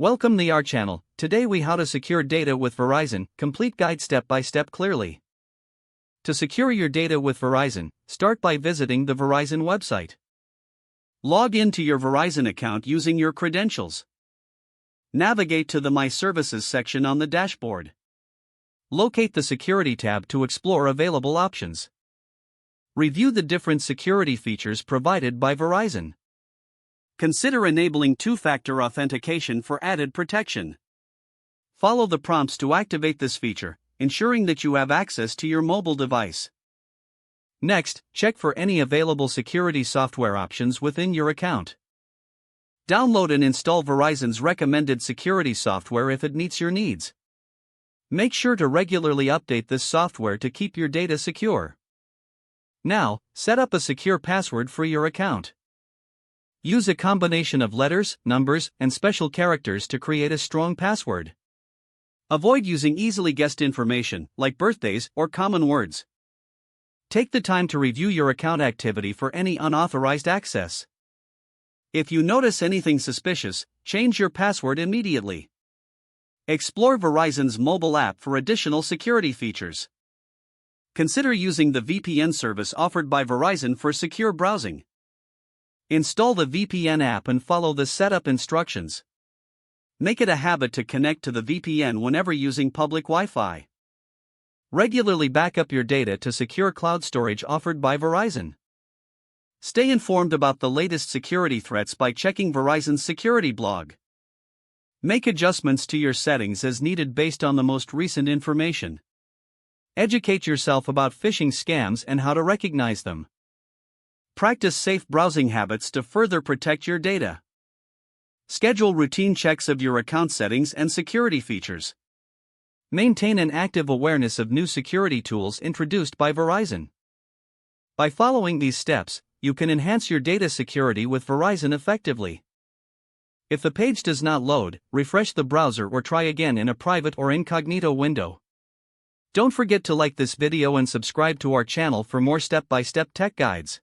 Welcome to our channel. Today we how to secure data with Verizon, complete guide step by step clearly. To secure your data with Verizon, start by visiting the Verizon website. Log into your Verizon account using your credentials. Navigate to the My Services section on the dashboard. Locate the Security tab to explore available options. Review the different security features provided by Verizon. Consider enabling two-factor authentication for added protection. Follow the prompts to activate this feature, ensuring that you have access to your mobile device. Next, check for any available security software options within your account. Download and install Verizon's recommended security software if it meets your needs. Make sure to regularly update this software to keep your data secure. Now, set up a secure password for your account. Use a combination of letters, numbers, and special characters to create a strong password. Avoid using easily guessed information, like birthdays or common words. Take the time to review your account activity for any unauthorized access. If you notice anything suspicious, change your password immediately. Explore Verizon's mobile app for additional security features. Consider using the VPN service offered by Verizon for secure browsing. Install the VPN app and follow the setup instructions. Make it a habit to connect to the VPN whenever using public Wi-Fi. Regularly back up your data to secure cloud storage offered by Verizon. Stay informed about the latest security threats by checking Verizon's security blog. Make adjustments to your settings as needed based on the most recent information. Educate yourself about phishing scams and how to recognize them. Practice safe browsing habits to further protect your data. Schedule routine checks of your account settings and security features. Maintain an active awareness of new security tools introduced by Verizon. By following these steps, you can enhance your data security with Verizon effectively. If the page does not load, refresh the browser or try again in a private or incognito window. Don't forget to like this video and subscribe to our channel for more step-by-step tech guides.